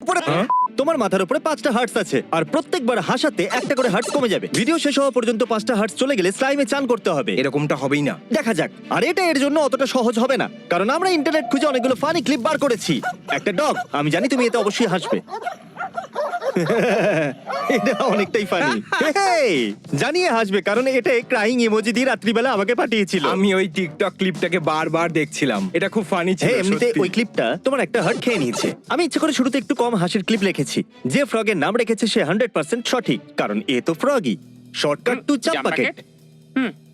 উপরে তোমার মাথার উপরে 5টা হার্টস আছে আর প্রত্যেকবার হাসাতে একটা করে হার্টস কমে যাবে। ভিডিও শেষ হওয়া পর্যন্ত 5টা হার্টস চলে গেলে স্লাইমে চান করতে হবে। এরকমটা হবেই না। দেখা যাক। আর এটা এর জন্য অতটা সহজ হবে না, কারণ আমরা ইন্টারনেট খুঁজে অনেকগুলো ফানি ক্লিপ বার করেছি। একটা ডগ, আমি জানি তুমি এতে অবশ্যই হাসবে। এটা অনেকটাই ফানি। জানিয়ে হাসবে, কারণ এটা ক্রাইং ইমোজি দিয়ে রাত্রিবেলা আমাকে পাঠিয়েছিল। আমি ওই টিকটক ক্লিপটাকে বারবার দেখছিলাম, এটা খুব ফানি ছিল। এমনিতে সত্যি। ওই ক্লিপটা তোমার একটা হার্ট খেয়ে নিয়েছে। আমি ইচ্ছে করে শুরুতে একটু কম হাসির ক্লিপ রেখেছি। যে ফ্রগের নাম রেখেছে সে 100% সঠিক, কারণ এ তো ফ্রগই। Shortcut to jump bucket.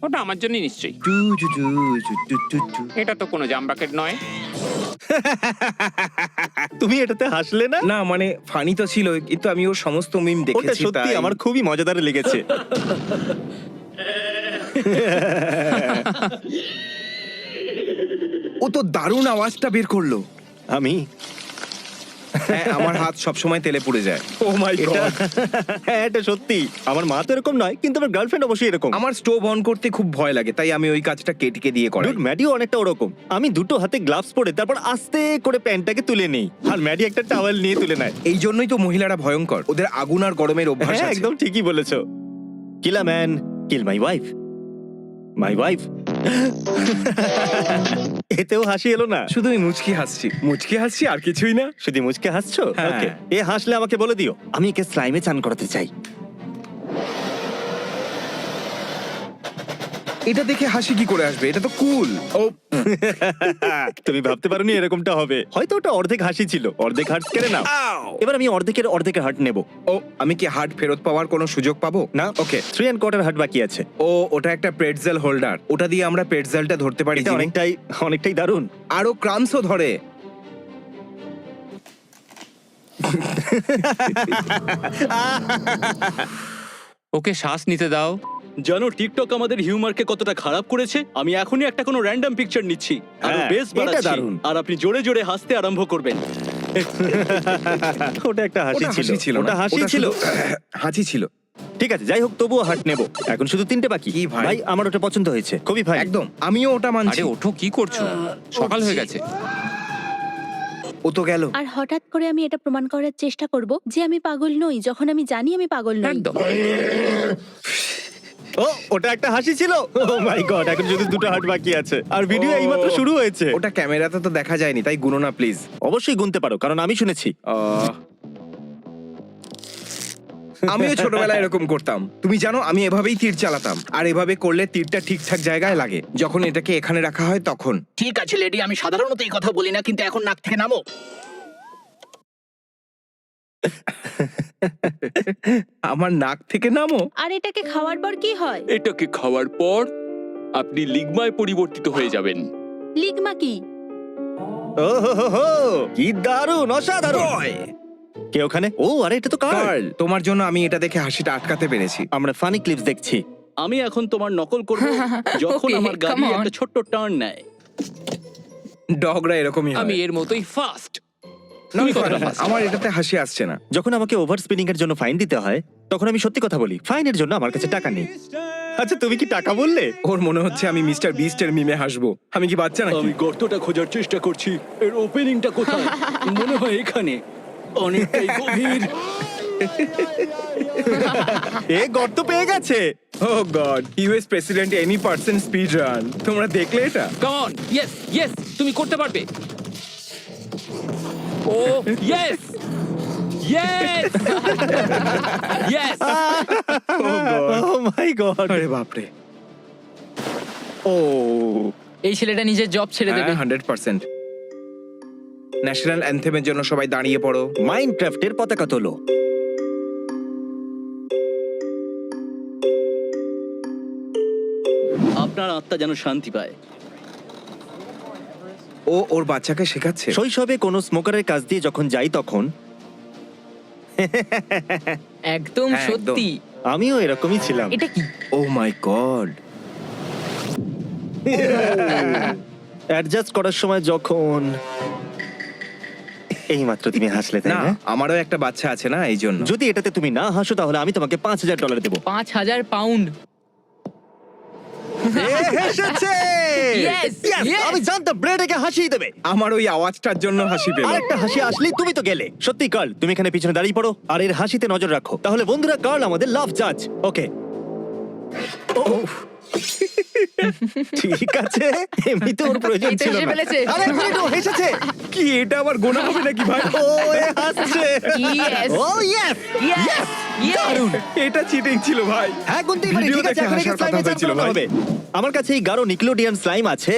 ওটা আমার জন্য নিশ্চয়ই। Two two two two two two two. এটা তো কোনো জাম্প বাকেট নয়। তুমি এটাতে হাসলে না? না মানে ফানি তো ছিল, কিন্তু আমি ওর সমস্ত মিম ওটা দেখেছি। সত্যি তাই আমার খুবই মজাদার লেগেছে। ও তো দারুণ আওয়াজটা বের করলো। আমি হ্যাঁ, আমার হাত সব সময় তেলে পুড়ে যায়। ও মাই এটা গড। হ্যাঁ, এটা সত্যি। আমার মা তো এরকম নয়, কিন্তু আমার গার্লফ্রেন্ড অবশ্যই এরকম। আমার স্টোভ অন করতে খুব ভয় লাগে, তাই আমি ওই কাজটা কেটে দিয়ে করি। ডুড, ম্যাডিও অনেকটা ওরকম। আমি দুটো হাতে গ্লাভস পরে তারপর আস্তে করে প্যান্টটাকে তুলে নেই, আর ম্যাডি একটা টাওয়েল নিয়ে তুলে নেয়। এই জন্যই তো মহিলারা ভয়ঙ্কর, ওদের আগুন আর গরমের অভ্যাস হ্যাঁ, আছে। একদম ঠিকই বলেছো। Kill a man, kill my wife. My wife. এতেও হাসি এলো না? শুধু আমি মুচকি হাসছি আর কিছুই না। শুধু মুচকে হাসছো? হ্যাঁ। ওকে, এ হাসলে আমাকে বলে দিও। আমি একে স্লাইমে চান করাতে চাই। এটা দেখে হাসি কি করে আসবে? এটা তো কুল। ও তুমি ভাবতে পারোনি এরকমটা হবে। হয়তো ওটা অর্ধেক হাসি ছিল, অর্ধেক হার্ট কেড়ে নাও। আও! এবার আমি অর্ধেকের হার্ট নেব। ও আমি কি হার্ট ফেরত পাওয়ার কোনো সুযোগ পাবো? না, ওকে। 3¼ হার্ট বাকি আছে। ও ওটা একটা প্রেটজেল হোল্ডার, ওটা দিয়ে আমরা প্রেটজেলটা ধরতে পারি। এটা অনেকটাই দারুণ। আরো ক্রামসও ধরে। ওকে শ্বাস নিতে দাও। জানো টিকটক আমাদের হিউমারকে কতটা খারাপ করেছে? আমি এখনই একটা কোনো র্যান্ডম পিকচার নিচ্ছি আর হ্যাঁ, বেস এটা বাড়াচ্ছি, দারুণ। আর আপনি জোরে জোরে হাসতে আরম্ভ করবেন। ওটা একটা হাসি ওটা ছিল। হাসি ছিল না, ওটা হাসি ওটা ছিল। শুধু হাসি ছিল। ঠিক আছে, যাই হোক, তবুও হার্ট নেব। এখন শুধু 3টে বাকি। কি ভাই? ভাই, আমার ওটা পছন্দ হয়েছে, খুবই ভাই। একদম, আমিও ওটা মানছি। আরে ওঠো, কি করছো? সকাল হয়ে গেছে। ও তো গেল। আর হঠাৎ করে আমি এটা প্রমাণ করার চেষ্টা করব যে আমি পাগল নই, যখন আমি জানি আমি পাগল নই। একদম। ও, ওটা একটা হাসি ছিল। ও মাই গড, এখন শুধু 2টা হার্ট বাকি আছে, আর ভিডিও এইমাত্র শুরু হয়েছে। ওটা ক্যামেরাতে তো দেখা যায়নি, তাই গুনো না প্লিজ। অবশ্যই গুনতে পারো, কারণ আমি শুনেছি। আমিও ছোটবেলায় এরকম করতাম। তুমি জানো, আমি এভাবেই তীর চালাতাম, আর এভাবে করলে তীরটা ঠিকঠাক জায়গায় লাগে। যখন এটাকে এখানে রাখা হয় তখন। ঠিক আছে লেডি, আমি সাধারণত এই কথা বলি না, কিন্তু এখন নাক থেকে নামো। আমার নাক থেকে নামো। আর এটাকে খাওয়ার পর কি হয়? এটাকে খাওয়ার পর আপনি লিগমায় পরিবর্তিত হয়ে যাবেন। লিগমা কি? ও হো হো হো, কি দারুণ, অসাধারণ। বয়! কে ওখানে? ও, আরে এটা তো কার্ল। কার্ল, তোমার জন্য আমি এটা দেখে হাসিটা আটকাতে পেরেছি। আমরা ফানি ক্লিপস দেখছি। আমি এখন তোমার নকল করব যখন Okay, আমার গাড়ি come on. একটা ছোট্ট টার্ন নেয়। ডগরা এরকমই হয়। আমি এর মতোই ফাস্ট। না, তুমি না, কতটা না, fast? আমার এটাতে হাসি আসছে না। যখন আমাকে ওভার স্পিনিং এর জন্য ফাইন দিতে হয়, তখন আমি সত্যি কথা বলি, ফাইনের জন্য আমার কাছে টাকা নেই। আচ্ছা, তুমি কি টাকা বললে? ওর মনে হচ্ছে আমি মিস্টার বিস্টের মিমে হাসবো। আমি কি বাচ্চা নাকি? আমি গর্তটা খোঁজার চেষ্টা করছি, এর ওপেনিংটা কোথায়? মনে হয় এখানে, অনেকটাই গভীর। এ গর্ত পেয়ে গেছে। Oh God, US president any person speed run. তোমরা দেখলে এটা? কাম অন, ইয়েস ইয়েস, তুমি করতে পারবে। ও ইয়েস ইয়েস ইয়েস। ও মাই গড। আরে বাপরে। ও, এই ছেলেটা নিজের জব ছেড়ে দেবে। 100%। ন্যাশনাল অ্যানথেমের জন্য সবাই দাঁড়িয়ে পড়ো। মাইনক্রাফটের পতাকা তোলো। আপনার আত্মা যেন শান্তি পায়। ও ওর বাচ্চাকে শেখাচ্ছে। শৈশবে কোনো স্মোকারের কাজ দিয়ে যখন যাই, তখন একদম হ্যাঁ, সত্যি। আমিও এরকমই ছিলাম। এটা কি? ও মাই গড। অ্যাডজাস্ট করার সময় যখন এইমাত্র তুমি হাসলে, তাই না, না? আমারও একটা বাচ্চা আছে না, এই জন্য। যদি এটাতে তুমি না হাসো, তাহলে আমি তোমাকে $5000 দেবো। 5000 পাউন্ড। হেসেছে Yes! Yes! Yes! আমি জানতাম ব্রেড একে হাসিয়ে দেবে। আমার ওই আওয়াজটার জন্য হাসি পেল। আরেকটা হাসি আসলেই তুমি তো গেলে। সত্যি কার্ল, তুমি এখানে পিছনে দাঁড়িয়ে পড়ো আর এর হাসিতে নজর রাখো। তাহলে বন্ধুরা, কার্ল আমাদের লাভ জাজ। ওকে, ঠিক আছে, এমনিতে ওর প্রয়োজন ছিল না। আরে এক মিনিট, ও হেসেছে। কি এটা আবার গোনা হবে নাকি ভাই? ও এ হাসছে। Yes! ও ইয়েস, Yes! দারুণ। এটা চিটিং ছিল ভাই। হ্যাঁ গুনতেই পারি, ভিডিও ঠিক আছে, দেখে এখন একে হাসার কথা স্লাইমে চান হয়েছিল করানো ভাই। হবে। আমার কাছে এই গাঢ় নিকলোডিয়ান স্লাইম আছে,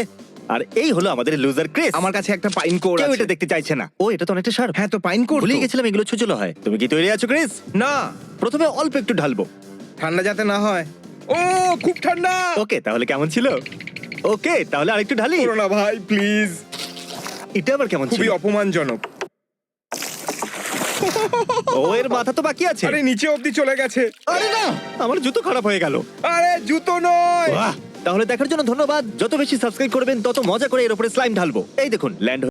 আর এই হলো আমাদের লুজার ক্রিস। আমার কাছে একটা পাইন কোর কেউ আছে। এটা দেখতে চাইছে না। ও, এটা তো অনেকটা শার্প। হ্যাঁ তো পাইন কোর। ভুলে গেছিলাম এগুলো ছুচলো হয়। তুমি কি তৈরি আছো ক্রিস? না, প্রথমে অল্প একটু ঢালবো। ঠান্ডা যাতে না হয়। ও খুব ঠান্ডা। ওকে, তাহলে কেমন ছিল? ওকে, তাহলে আরেকটু ঢালি। করো না ভাই প্লিজ। এটা আবার কেমন ছিল? খুবই অপমানজনক। ও, এর মাথা তো বাকি আছে। আরে নিচে অবধি চলে গেছে। আরে না, আমার জুতো খারাপ হয়ে গেল। আরে জুতো নয়। বাহ, তাহলে দেখার জন্য ধন্যবাদ। যত বেশি সাবস্ক্রাইব করবেন তত মজা করে এর উপরে স্লাইম ঢালবো। এই দেখুন, ল্যান্ড